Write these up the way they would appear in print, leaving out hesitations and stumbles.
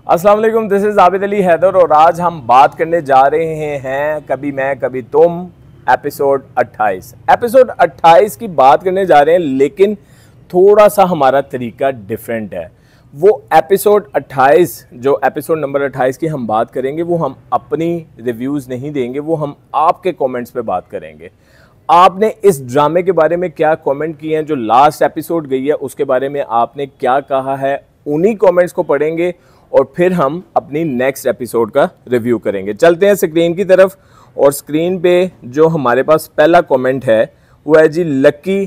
अस्सलाम वालेकुम, this is Abid Ali Haider और आज हम बात करने जा रहे हैं कभी मैं कभी तुम एपिसोड 28। एपिसोड 28 की बात करने जा रहे हैं, लेकिन थोड़ा सा हमारा तरीका डिफरेंट है। वो एपिसोड 28 जो एपिसोड नंबर 28 की हम बात करेंगे, वो हम अपनी रिव्यूज़ नहीं देंगे, वो हम आपके कमेंट्स पे बात करेंगे। आपने इस ड्रामे के बारे में क्या कमेंट किए हैं, जो लास्ट एपिसोड गई है उसके बारे में आपने क्या कहा है, उन्हीं कमेंट्स को पढ़ेंगे और फिर हम अपनी नेक्स्ट एपिसोड का रिव्यू करेंगे। चलते हैं स्क्रीन की तरफ और स्क्रीन पे जो हमारे पास पहला कमेंट है वो है जी लकी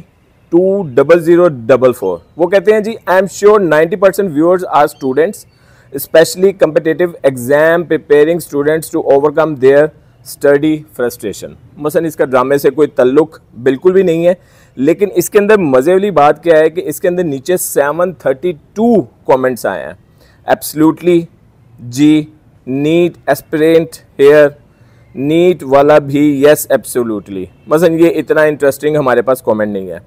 20044। वो कहते हैं जी, I am sure 90% viewers are students, especially competitive exam preparing students to overcome their study frustration. मसलन इसका ड्रामे से कोई तल्लुक बिल्कुल भी नहीं है, लेकिन इसके अंदर मज़े वाली बात क्या है कि इसके अंदर नीचे 732 कमेंट्स आए हैं। एब्सोल्युटली जी, नीट एस्पिरेंट हेयर, नीट वाला भी यस एब्सोल्युटली। मसलन ये इतना इंटरेस्टिंग हमारे पास कमेंट नहीं है।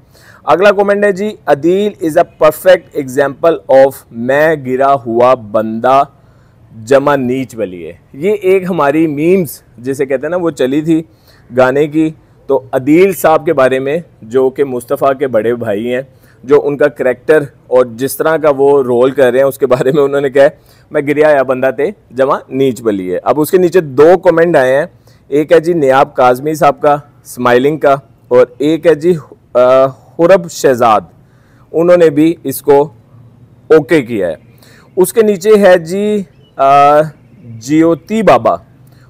अगला कमेंट है जी, Adeel is a perfect example of मैं गिरा हुआ बंदा जमा नीच वाली है। ये एक हमारी मीम्स जिसे कहते हैं ना, वो चली थी गाने की। तो अदील साहब के बारे में, जो कि मुस्तफ़ा के बड़े भाई हैं, जो उनका करैक्टर और जिस तरह का वो रोल कर रहे हैं, उसके बारे में उन्होंने कहा मैं गिरिया या बंदा थे जमा नीच बली है। अब उसके नीचे दो कमेंट आए हैं, एक है जी नियाब काजमी साहब का स्माइलिंग का, और एक है जी हुरब शहजाद, उन्होंने भी इसको ओके किया है। उसके नीचे है जी Jyoti Baba,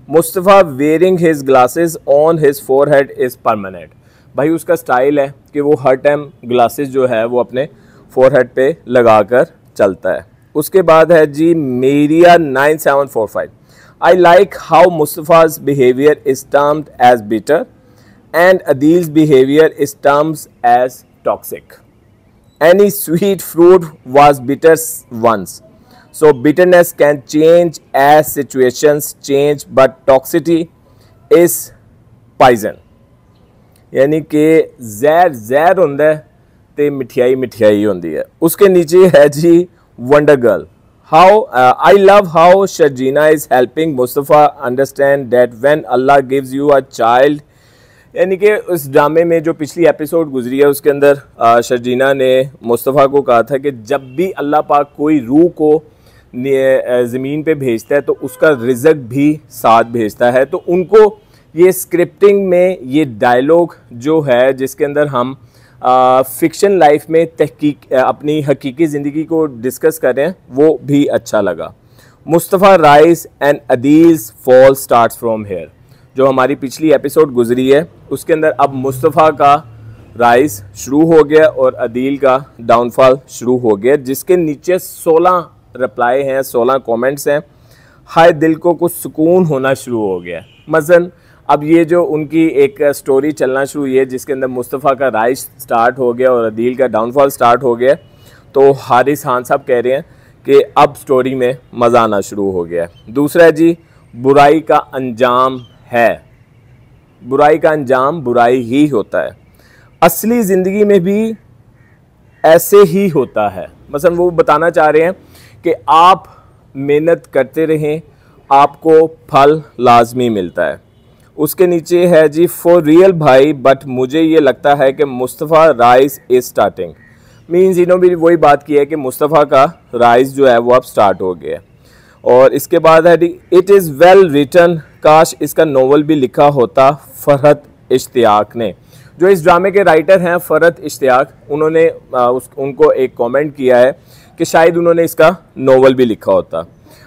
Mustafa wearing his glasses on his forehead is permanent. भाई उसका स्टाइल है कि वो हर टाइम ग्लासेस जो है वो अपने फोरहेड पे लगाकर चलता है। उसके बाद है जी Maria 9745, I like how Mustafa's behaviour is termed as bitter and Adeel's behaviour is terms as toxic. Any sweet fruit was bitter once, so bitterness can change as situations change, but toxicity is poison। यानी कि जहर जहर होंदा है ते मिठाई मिठाई होंदी है। उसके नीचे है जी wonder girl, how I love how Sharjeena is helping Mustafa understand that when Allah gives you a child. यानी कि उस ड्रामे में जो पिछली एपिसोड गुजरी है उसके अंदर शर्जीना ने मुस्तफ़ा को कहा था कि जब भी अल्लाह पाक कोई रूह को ज़मीन पे भेजता है तो उसका रिज़्क भी साथ भेजता है। तो उनको ये स्क्रिप्टिंग में ये डायलॉग जो है, जिसके अंदर हम फ़िक्शन लाइफ में तहकीक अपनी हकीकी ज़िंदगी को डिस्कस कर रहे हैं, वो भी अच्छा लगा। Mustafa rise and Adeel's fall starts from here, जो हमारी पिछली एपिसोड गुजरी है उसके अंदर अब मुस्तफ़ा का राइज शुरू हो गया और अदील का डाउनफॉल शुरू हो गया, जिसके नीचे 16 रिप्लाई हैं, 16 कमेंट्स हैं। हाय दिल को कुछ सुकून होना शुरू हो गया। मसलन अब ये जो उनकी एक स्टोरी चलना शुरू हुई है, जिसके अंदर मुस्तफ़ा का राइज स्टार्ट हो गया और अदील का डाउनफॉल स्टार्ट हो गया, तो हारिस खान साहब कह रहे हैं कि अब स्टोरी में मज़ा आना शुरू हो गया। दूसरा है जी, बुराई का अंजाम है, बुराई का अंजाम बुराई ही होता है, असली ज़िंदगी में भी ऐसे ही होता है। मसलन वो बताना चाह रहे हैं कि आप मेहनत करते रहें, आपको फल लाजमी मिलता है। उसके नीचे है जी फॉर रियल भाई, बट मुझे ये लगता है कि Mustafa rise is starting. Means इन्होंने भी वही बात की है कि मुस्तफ़ा का राइज जो है वो अब स्टार्ट हो गया है। और इसके बाद है इट इज़ वेल रिटन, काश इसका नोवेल भी लिखा होता फरहत इश्तियाक ने। जो इस ड्रामे के राइटर हैं फरहत इश्तियाक, उन्होंने उनको एक कमेंट किया है कि शायद उन्होंने इसका नोवेल भी लिखा होता।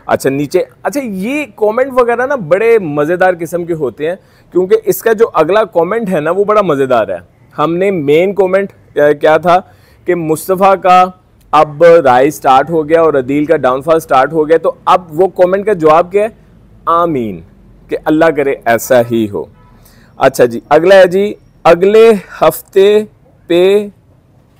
अच्छा नीचे, अच्छा ये कमेंट वगैरह ना बड़े मज़ेदार किस्म के होते हैं, क्योंकि इसका जो अगला कमेंट है ना वो बड़ा मज़ेदार है। हमने मेन कमेंट क्या था कि मुस्तफ़ा का अब राइज स्टार्ट हो गया और अदील का डाउनफॉल स्टार्ट हो गया, तो अब वो कमेंट का जवाब क्या है, आमीन, कि अल्लाह करे ऐसा ही हो। अच्छा जी, अगला है जी, अगले हफ्ते पे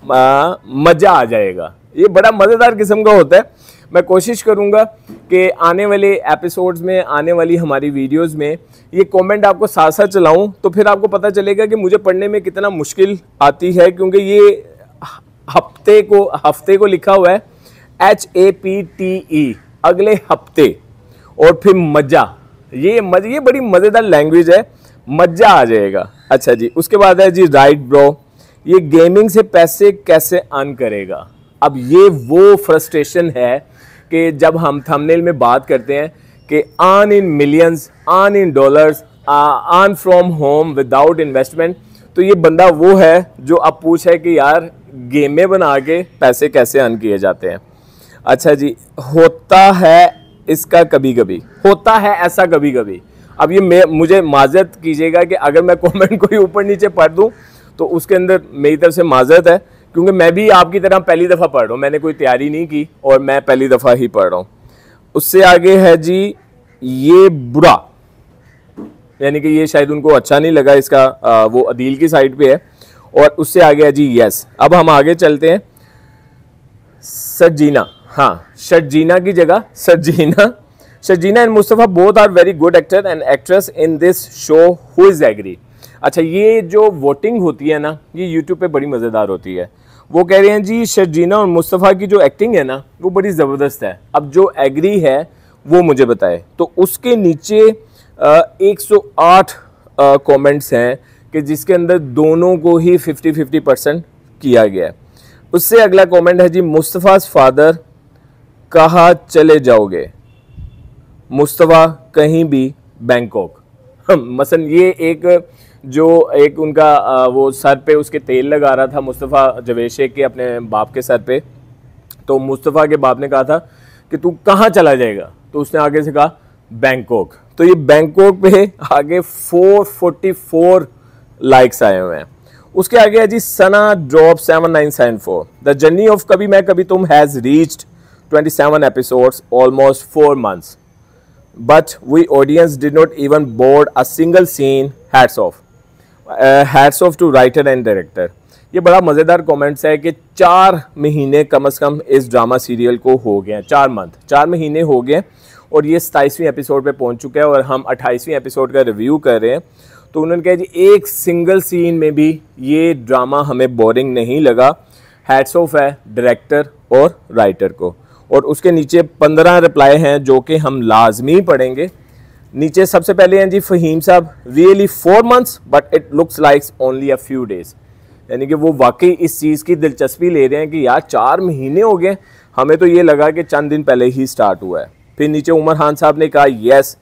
मज़ा आ जाएगा। ये बड़ा मज़ेदार किस्म का होता है। मैं कोशिश करूंगा कि आने वाले एपिसोड्स में, आने वाली हमारी वीडियोस में ये कमेंट आपको साथ साथ चलाऊं, तो फिर आपको पता चलेगा कि मुझे पढ़ने में कितना मुश्किल आती है, क्योंकि ये हफ्ते को लिखा हुआ है HAPTE, अगले हफ्ते, और फिर मज़ा, ये बड़ी मज़ेदार लैंग्वेज है, मज़ा आ जाएगा। अच्छा जी, उसके बाद है जी राइट ब्रो, ये गेमिंग से पैसे कैसे अर्न करेगा। अब ये वो फ्रस्ट्रेशन है कि जब हम थंबनेल में बात करते हैं कि earn in millions, earn in dollars, earn from home without investment, तो ये बंदा वो है जो अब पूछे कि यार गेमें बना के पैसे कैसे अर्न किए जाते हैं। अच्छा जी, होता है इसका कभी कभी, होता है ऐसा कभी कभी। अब ये मुझे माजरत कीजिएगा कि अगर मैं कमेंट कोई ऊपर नीचे पढ़ दूं तो उसके अंदर मेरी तरफ से माजरत है, क्योंकि मैं भी आपकी तरह पहली दफ़ा पढ़ रहा हूँ, मैंने कोई तैयारी नहीं की और मैं पहली दफ़ा ही पढ़ रहा हूँ। उससे आगे है जी ये बुरा, यानी कि ये शायद उनको अच्छा नहीं लगा, इसका वो अदील की साइड पे है। और उससे आगे है जी यस। अब हम आगे चलते हैं। सजीना, हाँ शर्जीना की जगह Sajeena. Sajeena and Mustafa both are very good actor and actress in this show, who is agree. अच्छा, ये जो वोटिंग होती है ना, ये यूट्यूब पे बड़ी मज़ेदार होती है। वो कह रहे हैं जी शर्जीना और मुस्तफ़ा की जो एक्टिंग है ना वो बड़ी ज़बरदस्त है, अब जो एग्री है वो मुझे बताए। तो उसके नीचे 108 कमेंट्स हैं कि जिसके अंदर दोनों को ही 50-50% किया गया है। उससे अगला कमेंट है जी मुस्तफ़ा's फादर, कहाँ चले जाओगे मुस्तफ़ा, कहीं भी बैंकॉक। मसलन ये एक उनका वो सर पे उसके तेल लगा रहा था मुस्तफ़ा जवेद शेख के अपने बाप के सर पे, तो मुस्तफ़ा के बाप ने कहा था कि तू कहाँ चला जाएगा, तो उसने आगे से कहा बैंकॉक। तो ये बैंकॉक पे आगे 444 लाइक्स आए हुए हैं। उसके आगे है जी सना ड्रॉप 7974, द जर्नी ऑफ कभी मैं कभी तुम has reached 27 episodes, almost 4 months, but we audience did not even board a single scene. Hats off. Hats off to writer and director. ये बड़ा मज़ेदार कमेंट्स है कि 4 महीने कम से कम इस ड्रामा सीरियल को हो गए हैं, 4 महीने हो गए और ये 27वीं एपिसोड पे पहुंच चुका है और हम 28वीं एपिसोड का रिव्यू कर रहे हैं। तो उन्होंने कहा जी एक सिंगल सीन में भी ये ड्रामा हमें बोरिंग नहीं लगा। हैट्स ऑफ है डायरेक्टर और राइटर को। और उसके नीचे 15 रिप्लाई हैं जो कि हम लाजमी पढ़ेंगे। नीचे सबसे पहले हैं जी फ़हीम साहब, really 4 months but it looks likes only a few days, यानी कि वो वाकई इस चीज़ की दिलचस्पी ले रहे हैं कि यार 4 महीने हो गए, हमें तो ये लगा कि चंद दिन पहले ही स्टार्ट हुआ है। फिर नीचे उमर खान साहब ने कहा येस।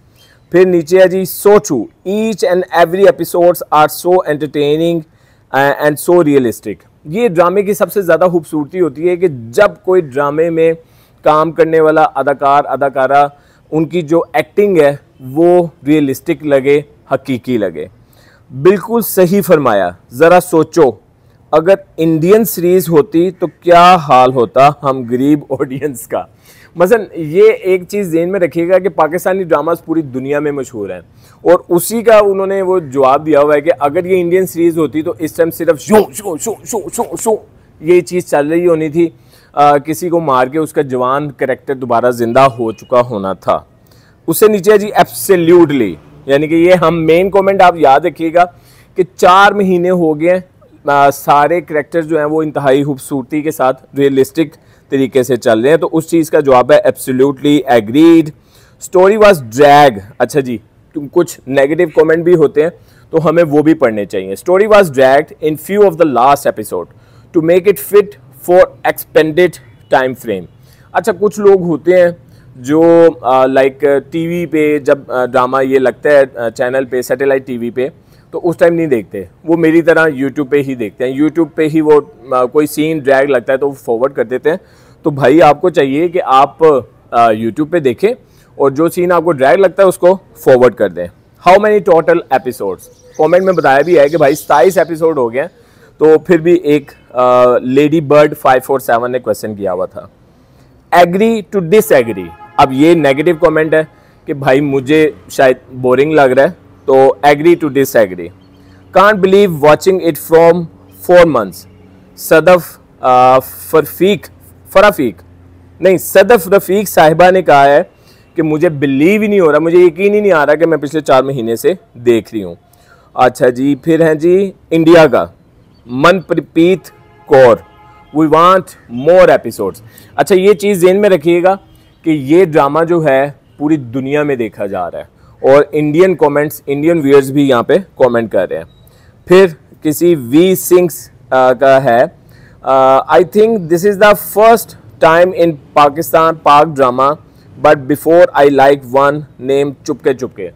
फिर नीचे है जी so true, each and every episodes are so entertaining and so realistic. ये ड्रामे की सबसे ज़्यादा खूबसूरती होती है कि जब कोई ड्रामे में काम करने वाला अदाकार अदाकारा, उनकी जो एक्टिंग है वो रियलिस्टिक लगे, हकीकी लगे। बिल्कुल सही फरमाया। ज़रा सोचो अगर इंडियन सीरीज़ होती तो क्या हाल होता हम गरीब ऑडियंस का। मसलन ये एक चीज़ ज़हन में रखिएगा कि पाकिस्तानी ड्रामास पूरी दुनिया में मशहूर हैं और उसी का उन्होंने वो जवाब दिया हुआ है कि अगर ये इंडियन सीरीज़ होती तो इस टाइम सिर्फ show show show show show show ये चीज़ चल रही होनी थी, किसी को मार के उसका जवान करैक्टर दोबारा ज़िंदा हो चुका होना था। उससे नीचे जी एब्सोल्युटली, यानी कि ये हम मेन कमेंट आप याद रखिएगा कि 4 महीने हो गए, सारे करैक्टर्स जो हैं वो इंतहाई खूबसूरती के साथ रियलिस्टिक तरीके से चल रहे हैं। तो उस चीज़ का जवाब है absolutely agreed. Story was drag. अच्छा जी, कुछ नेगेटिव कमेंट भी होते हैं तो हमें वो भी पढ़ने चाहिए। Story was dragged in few of the last episode to make it fit for expanded time frame. अच्छा, कुछ लोग होते हैं जो लाइक टीवी पे जब ड्रामा ये लगता है चैनल पे, सैटेलाइट टीवी पे, तो उस टाइम नहीं देखते, वो मेरी तरह यूट्यूब पे ही देखते हैं। यूट्यूब पे ही वो कोई सीन ड्रैग लगता है तो वो फॉरवर्ड कर देते हैं। तो भाई आपको चाहिए कि आप यूट्यूब पे देखें और जो सीन आपको ड्रैग लगता है उसको फॉरवर्ड कर दें। How many total episodes, comment में बताया भी है कि भाई 27 एपिसोड हो गए। तो फिर भी एक लेडी बर्ड 547 ने क्वेश्चन किया हुआ था, एग्री टू डिसएग्री। अब ये नेगेटिव कमेंट है कि भाई मुझे शायद बोरिंग लग रहा है, तो agree to disagree. Can't believe watching it from 4 months। Sadaf Sadaf Rafique साहिबा ने कहा है कि मुझे बिलीव ही नहीं हो रहा, मुझे यकीन ही नहीं आ रहा कि मैं पिछले 4 महीने से देख रही हूँ। अच्छा जी, फिर हैं जी इंडिया का Manpreet Kaur, we want more episodes. अच्छा, ये चीज़ ज़हन में रखिएगा कि ये ड्रामा जो है पूरी दुनिया में देखा जा रहा है और इंडियन कमेंट्स, इंडियन व्यूअर्स भी यहाँ पे कमेंट कर रहे हैं। फिर किसी वी सिंग्स का है, I think this is the first time in Pakistan Pak drama but before I like one name Chupke Chupke.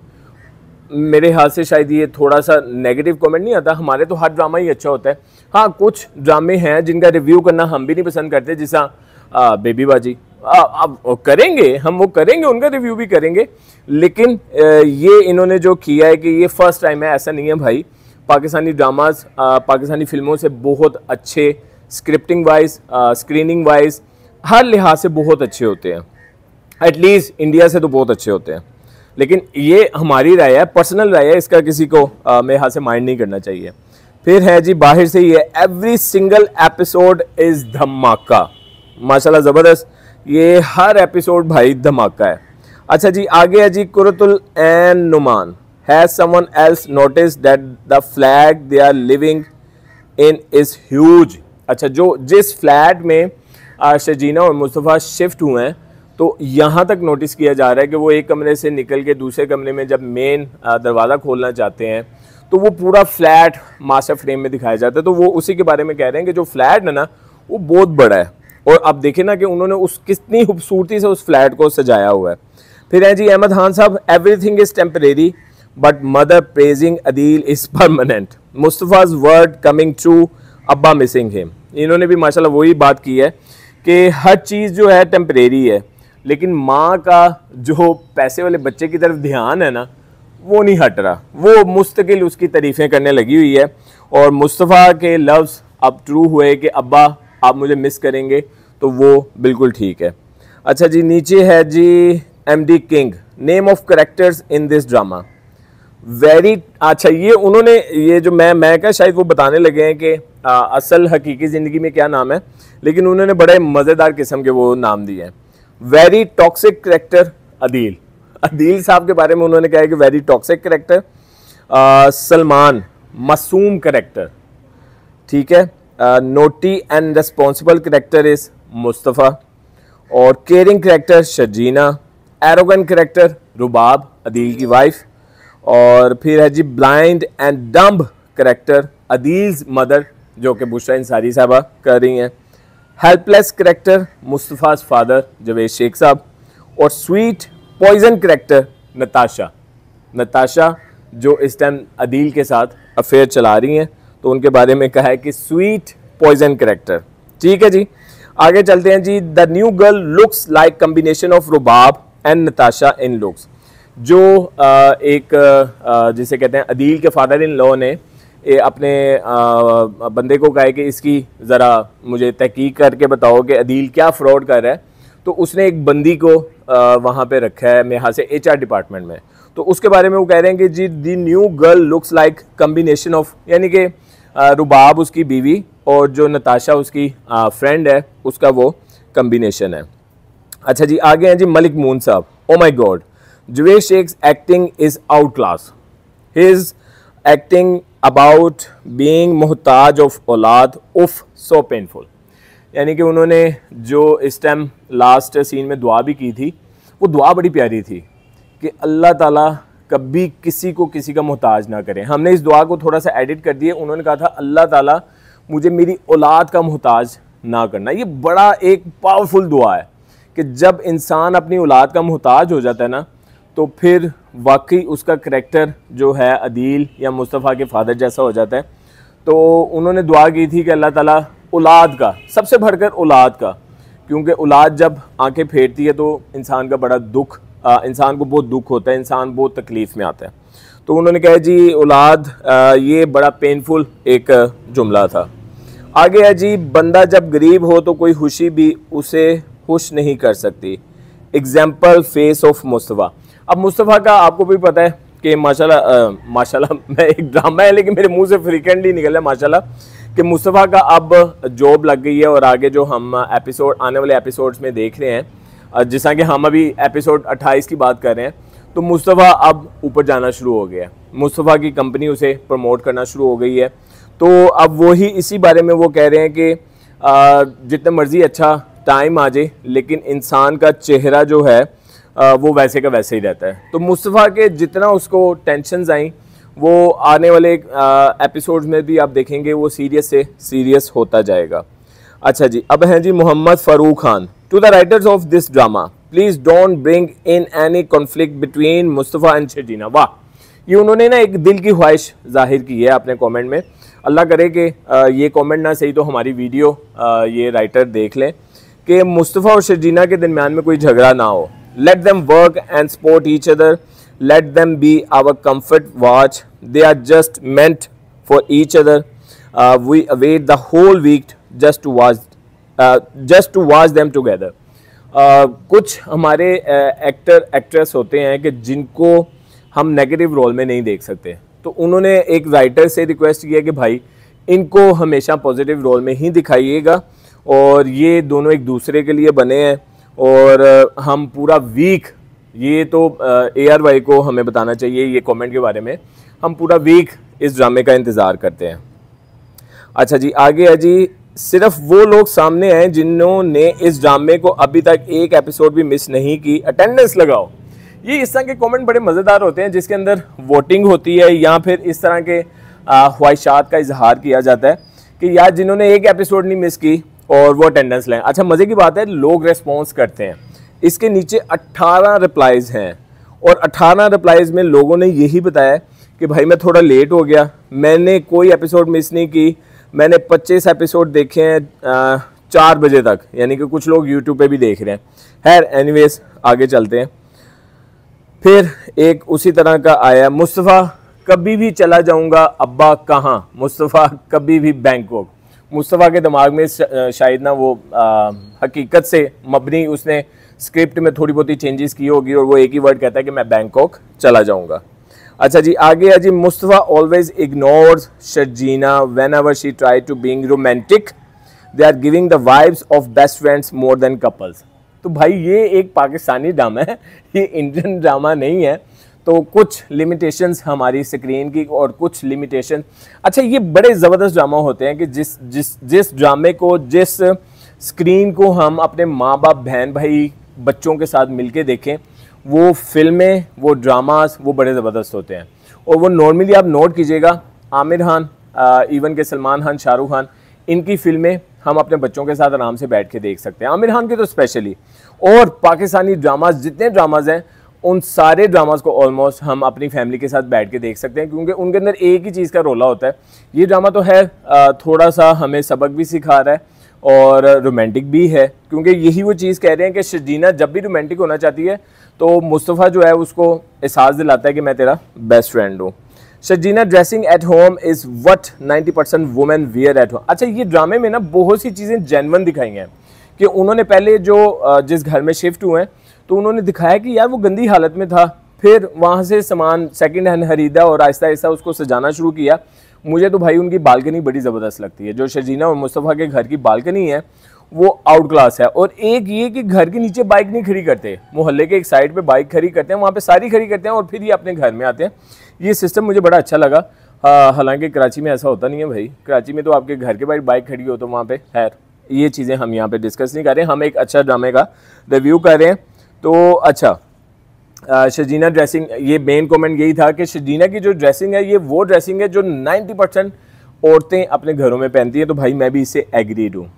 मेरे हाथ से शायद ये थोड़ा सा नेगेटिव कमेंट नहीं आता, हमारे तो हर ड्रामा ही अच्छा होता है। हाँ, कुछ ड्रामे हैं जिनका रिव्यू करना हम भी नहीं पसंद करते, जैसा बेबी बाजी। अब करेंगे हम, वो करेंगे, उनका रिव्यू भी करेंगे, लेकिन ये इन्होंने जो किया है कि ये फर्स्ट टाइम है, ऐसा नहीं है भाई। पाकिस्तानी ड्रामाज पाकिस्तानी फिल्मों से बहुत अच्छे, स्क्रिप्टिंग वाइज, स्क्रीनिंग वाइज, हर लिहाज से बहुत अच्छे होते हैं। एटलीस्ट इंडिया से तो बहुत अच्छे होते हैं, लेकिन ये हमारी राय है, पर्सनल राय है, इसका किसी को मेरे हाथ से माइंड नहीं करना चाहिए। फिर है जी बाहर से ये एवरी सिंगल एपिसोड इज़ धमाका, माशाल्लाह ज़बरदस्त, ये हर एपिसोड भाई धमाका है। अच्छा जी, आगे है जी Quratul Ain Noman, has someone else notice that the flag they are living in is huge. अच्छा, जो जिस फ्लैट में शजीना और मुस्तफ़ा शिफ्ट हुए हैं, तो यहाँ तक नोटिस किया जा रहा है कि वो एक कमरे से निकल के दूसरे कमरे में जब मेन दरवाज़ा खोलना चाहते हैं तो वो पूरा फ्लैट मास्टर फ्रेम में दिखाया जाता है। तो वो उसी के बारे में कह रहे हैं कि जो फ्लैट है ना वो बहुत बड़ा है, और अब देखें ना कि उन्होंने उस कितनी खूबसूरती से उस फ्लैट को सजाया हुआ है। फिर है जी अहमद खान साहब, everything is temporary but mother praising Adeel is permanent, Mustafa's word coming true, अब्बा मिसिंग हिम। इन्होंने भी माशाल्लाह वही बात की है कि हर चीज़ जो है टेम्परेरी है, लेकिन माँ का जो पैसे वाले बच्चे की तरफ ध्यान है ना वो नहीं हट रहा, वो मुस्तकिल उसकी तारीफ़ें करने लगी हुई है। और मुस्तफ़ा के लफ्ज़ अब ट्रू हुए कि अब्बा आप मुझे मिस करेंगे, तो वो बिल्कुल ठीक है। अच्छा जी, नीचे है जी MD king, name of characters in this drama very. अच्छा, ये उन्होंने ये जो मैं क्या शायद वो बताने लगे हैं कि असल हकीकी ज़िंदगी में क्या नाम है, लेकिन उन्होंने बड़े मज़ेदार किस्म के वो नाम दिए हैं। Very toxic character Adeel, Adeel साहब के बारे में उन्होंने कहा है कि वेरी टॉक्सिक करेक्टर। सलमान मासूम करेक्टर, ठीक है। Naughty and responsible character is Mustafa, और caring character Sharjeena, arrogant character Rubab Adeel की वाइफ, और फिर है जी blind and dumb character Adeel's mother जो कि बुशरा अंसारी साहबा कर रही हैं, helpless character Mustafa's father Javed Sheikh साहब, और sweet poison character Natasha, Natasha जो इस टाइम अदील के साथ अफेयर चला रही हैं, तो उनके बारे में कहा है कि स्वीट पॉइजन करेक्टर। ठीक है जी, आगे चलते हैं जी। The new girl looks like combination of Rubab and Natasha in looks, जो एक जिसे कहते हैं अदील के फादर इन लॉ ने अपने बंदे को कहा है कि इसकी ज़रा मुझे तहकीक करके बताओ कि अदील क्या फ्रॉड कर रहा है, तो उसने एक बंदी को वहाँ पे रखा है मेरे हाथ से HR डिपार्टमेंट में, तो उसके बारे में वो कह रहे हैं कि जी the new girl looks like combination of, यानी कि रुबाब उसकी बीवी और जो नताशा उसकी फ्रेंड है उसका वो कम्बिनेशन है। अच्छा जी, आगे हैं जी मलिक मून साहब, oh my god Javed Sheikh's acting is out class, his acting about being मोहताज ऑफ औलाद उफ सो पेनफुल। यानी कि उन्होंने जो इस टाइम लास्ट सीन में दुआ भी की थी, वो दुआ बड़ी प्यारी थी कि अल्लाह ताला कभी किसी को किसी का मोहताज ना करें। हमने इस दुआ को थोड़ा सा एडिट कर दिया, उन्होंने कहा था अल्लाह ताला मुझे मेरी औलाद का मोहताज ना करना। ये बड़ा एक पावरफुल दुआ है कि जब इंसान अपनी औलाद का मोहताज हो जाता है ना, तो फिर वाकई उसका करैक्टर जो है अदील या मुस्तफ़ा के फादर जैसा हो जाता है। तो उन्होंने दुआ की थी कि अल्लाह ताला औलाद का, सबसे बढ़कर औलाद का, क्योंकि औलाद जब आंखें फेरती है तो इंसान का बड़ा दुख, इंसान को बहुत दुख होता है, इंसान बहुत तकलीफ़ में आता है। तो उन्होंने कहा जी औलाद, ये बड़ा पेनफुल एक जुमला था। आगे है जी बंदा जब गरीब हो तो कोई खुशी भी उसे खुश नहीं कर सकती, एग्जाम्पल फेस ऑफ मुस्तफ़ा। अब मुस्तफ़ा का आपको भी पता है कि माशाल्लाह मैं एक ड्रामा है लेकिन मेरे मुंह से फ्रीक्वेंटली निकल रहा है माशाल्लाह, कि मुस्तफ़ा का अब जॉब लग गई है, और आगे जो हम एपिसोड आने वाले एपिसोड्स में देख रहे हैं, जैसा कि हम अभी एपिसोड 28 की बात कर रहे हैं, तो मुस्तफ़ा अब ऊपर जाना शुरू हो गया है, मुस्तफ़ा की कंपनी उसे प्रमोट करना शुरू हो गई है। तो अब वही इसी बारे में वो कह रहे हैं कि जितना मर्ज़ी अच्छा टाइम आ जाए, लेकिन इंसान का चेहरा जो है वो वैसे का वैसे ही रहता है। तो मुस्तफ़ा के जितना उसको टेंशन्स आई, वो आने वाले एपिसोड्स में भी आप देखेंगे वो सीरियस से सीरियस होता जाएगा। अच्छा जी, अब हैं जी Mohammad Farooq Khan. To the writers of this drama, please don't bring in any conflict between Mustafa and Sharjeena. वाह, ये उन्होंने ना एक दिल की ख्वाहिश जाहिर की है अपने कमेंट में। अल्लाह करे कि ये कमेंट ना सही तो हमारी वीडियो ये राइटर देख लें कि मुस्तफ़ा और शर्जीना के दरमियान में कोई झगड़ा ना हो। Let them work and support each other, let them be our comfort watch, they are just meant for each other, we await the whole week just to watch them together। कुछ हमारे एक्टर एक्ट्रेस होते हैं कि जिनको हम negative role में नहीं देख सकते, तो उन्होंने एक राइटर से रिक्वेस्ट किया कि भाई इनको हमेशा पॉजिटिव रोल में ही दिखाइएगा, और ये दोनों एक दूसरे के लिए बने हैं। और हम पूरा वीक, ये तो ARY को हमें बताना चाहिए ये कमेंट के बारे में, हम पूरा वीक इस ड्रामे का इंतज़ार करते हैं। अच्छा जी, आगे है जी, सिर्फ वो लोग सामने आए जिन्होंने इस ड्रामे को अभी तक एक एपिसोड भी मिस नहीं की, अटेंडेंस लगाओ। ये इस तरह के कमेंट बड़े मज़ेदार होते हैं जिसके अंदर वोटिंग होती है या फिर इस तरह के ख्वाहिशात का इजहार किया जाता है कि यार जिन्होंने एक एपिसोड नहीं मिस की और वो अटेंडेंस लें। अच्छा, मज़े की बात है, लोग रेस्पॉन्स करते हैं। इसके नीचे 18 रिप्लाइज़ हैं और 18 रिप्लाइज़ में लोगों ने यही बताया कि भाई मैं थोड़ा लेट हो गया, मैंने कोई एपिसोड मिस नहीं की, मैंने 25 एपिसोड देखे हैं 4 बजे तक, यानी कि कुछ लोग यूट्यूब पे भी देख रहे हैं। खैर एनीवेज, आगे चलते हैं। फिर एक उसी तरह का आया, मुस्तफ़ा कभी भी चला जाऊंगा, अब्बा कहाँ, मुस्तफ़ा कभी भी बैंकॉक। मुस्तफ़ा के दिमाग में शायद ना वो हकीकत से मबनी उसने स्क्रिप्ट में थोड़ी बहुत ही चेंजेस की होगी और वो एक ही वर्ड कहता है कि मैं बैंकॉक चला जाऊंगा। अच्छा जी, आगे है जी, Mustafa always ignores Sharjeena whenever she try to being romantic, they are giving the vibes of best friends more than couples. तो भाई ये एक पाकिस्तानी ड्रामा है, ये इंडियन ड्रामा नहीं है, तो कुछ लिमिटेशंस हमारी स्क्रीन की और कुछ लिमिटेशन। अच्छा, ये बड़े ज़बरदस्त ड्रामा होते हैं कि जिस ड्रामे को, जिस स्क्रीन को हम अपने माँ बाप, बहन भाई, बच्चों के साथ मिलके देखें, वो फिल्में, वो ड्रामास, वो बड़े ज़बरदस्त होते हैं। और वो नॉर्मली आप नोट कीजिएगा, आमिर खान, इवन के सलमान खान, शाहरुख खान, इनकी फिल्में हम अपने बच्चों के साथ आराम से बैठ के देख सकते हैं, आमिर खान के तो स्पेशली। और पाकिस्तानी ड्रामास, जितने ड्रामाज हैं, उन सारे ड्रामास को ऑलमोस्ट हम अपनी फैमिली के साथ बैठ के देख सकते हैं, क्योंकि उनके अंदर एक ही चीज़ का रोला होता है। ये ड्रामा तो है थोड़ा सा हमें सबक भी सिखा रहा है और रोमांटिक भी है, क्योंकि यही वो चीज़ कह रहे हैं कि शर्जीना जब भी रोमांटिक होना चाहती है तो मुस्तफ़ा जो है उसको एहसास दिलाता है कि मैं तेरा बेस्ट फ्रेंड हूँ। Sharjeena dressing at home is what 90% women wear at home. अच्छा, ये ड्रामे में ना बहुत सी चीज़ें जेन्युइन दिखाई हैं कि उन्होंने पहले जो जिस घर में शिफ्ट हुए हैं तो उन्होंने दिखाया कि यार वो गंदी हालत में था, फिर वहाँ से सामान सेकंड हैंड खरीदा और आहिस्ता आहिस्ता उसको सजाना शुरू किया। मुझे तो भाई उनकी बालकनी बड़ी ज़बरदस्त लगती है, जो शर्जीना और मुस्तफ़ा के घर की बालकनी है वो आउट क्लास है। और एक ये कि घर के नीचे बाइक नहीं खड़ी करते, मोहल्ले के एक साइड पे बाइक खड़ी करते हैं, वहाँ पे सारी खड़ी करते हैं और फिर ये अपने घर में आते हैं। ये सिस्टम मुझे बड़ा अच्छा लगा। हालांकि कराची में ऐसा होता नहीं है भाई, कराची में तो आपके घर के बाहर बाइक खड़ी हो तो वहाँ पे खैर ये चीज़ें हम यहाँ पे डिस्कस नहीं कर रहे हैं, हम एक अच्छा ड्रामे का रिव्यू कर रहे हैं। तो अच्छा, शर्जीना ड्रेसिंग, ये मेन कमेंट यही था कि शर्जीना की जो ड्रेसिंग है ये वो ड्रेसिंग है जो 90% औरतें अपने घरों में पहनती हैं, तो भाई मैं भी इससे एग्रीड हूँ।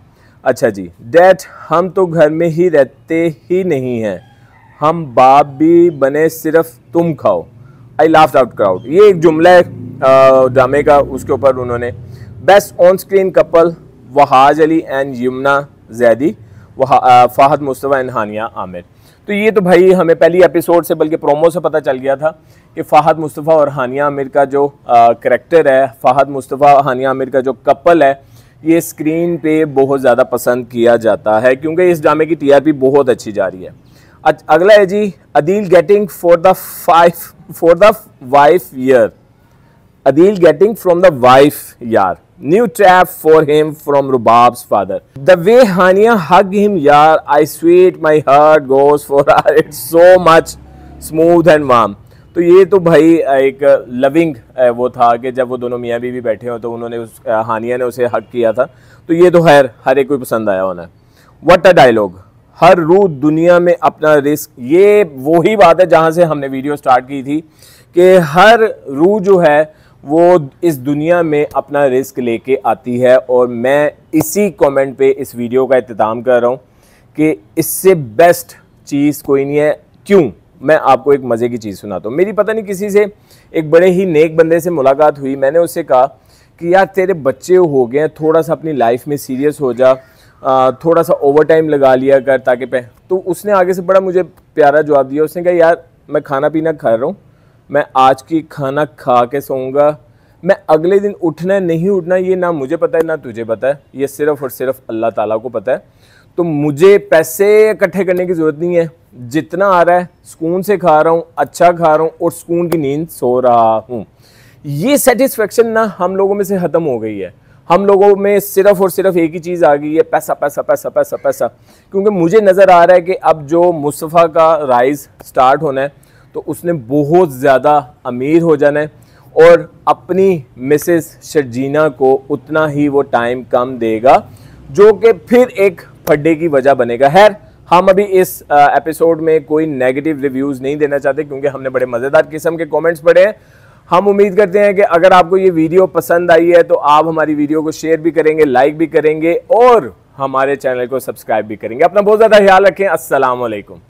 अच्छा जी, डैड हम तो घर में ही रहते ही नहीं हैं, हम बाप भी बने सिर्फ तुम खाओ, आई लाफ्ड आउट क्राउड। ये एक जुमला है ड्रामे का, उसके ऊपर उन्होंने best on screen couple Wahaj Ali and Yumna Zaidi, Fahad Mustafa and Hania Amir. तो ये तो भाई हमें पहली एपिसोड से बल्कि प्रोमो से पता चल गया था कि फ़ाहद मुस्तफ़ा और हानिया आमिर का जो करैक्टर है, फ़ाहद मुस्तफ़ा हानिया आमिर का जो कपल है, ये स्क्रीन पे बहुत ज़्यादा पसंद किया जाता है क्योंकि इस ड्रामे की TRP बहुत अच्छी जा रही है। अगला है जी, Adeel getting for the wife year, Adeel getting from the wife यार, new trap for him from Rubab's father. The way Hania hugged him, yaar, I sweet my heart goes for her. It's so much smooth and warm. तो ये तो भाई एक loving वो था कि जब वो दोनों मियाँ बीवी बैठे हो तो उन्होंने हानिया ने उसे हक किया था, तो ये तो खैर हर एक को पसंद आया होना है। What a dialogue. हर रूह दुनिया में अपना रिस्क, ये वही बात है जहां से हमने वीडियो स्टार्ट की थी कि हर रूह जो है वो इस दुनिया में अपना रिस्क लेके आती है। और मैं इसी कमेंट पे इस वीडियो का इख्तिताम कर रहा हूँ कि इससे बेस्ट चीज़ कोई नहीं है। क्यों? मैं आपको एक मज़े की चीज़ सुनाता हूँ। मेरी पता नहीं किसी से, एक बड़े ही नेक बंदे से मुलाकात हुई। मैंने उससे कहा कि यार तेरे बच्चे हो गए हैं, थोड़ा सा अपनी लाइफ में सीरियस हो जा, थोड़ा सा ओवर टाइम लगा लिया कर ताकि तो उसने आगे से बड़ा मुझे प्यारा जवाब दिया। उसने कहा यार मैं खाना पीना खा रहा हूँ, मैं आज की खाना खा के सोऊंगा, मैं अगले दिन उठना नहीं उठना ये ना मुझे पता है ना तुझे पता है, ये सिर्फ़ और सिर्फ अल्लाह ताला को पता है। तो मुझे पैसे इकट्ठे करने की ज़रूरत नहीं है, जितना आ रहा है सुकून से खा रहा हूँ, अच्छा खा रहा हूँ और सुकून की नींद सो रहा हूँ। ये सेटिस्फेक्शन ना हम लोगों में से ख़त्म हो गई है। हम लोगों में सिर्फ और सिर्फ एक ही चीज़ आ गई है, पैसा पैसा पैसा पैसा पैसा। क्योंकि मुझे नज़र आ रहा है कि अब जो मुस्तफ़ा का राइज़ स्टार्ट होना है तो उसने बहुत ज़्यादा अमीर हो जाना है और अपनी मिसेस शर्जीना को उतना ही वो टाइम कम देगा, जो कि फिर एक फड्डे की वजह बनेगा। खैर, हम अभी इस एपिसोड में कोई नेगेटिव रिव्यूज़ नहीं देना चाहते क्योंकि हमने बड़े मज़ेदार किस्म के कमेंट्स पढ़े हैं। हम उम्मीद करते हैं कि अगर आपको ये वीडियो पसंद आई है तो आप हमारी वीडियो को शेयर भी करेंगे, लाइक भी करेंगे और हमारे चैनल को सब्सक्राइब भी करेंगे। अपना बहुत ज़्यादा ख्याल रखें। अस्सलाम वालेकुम।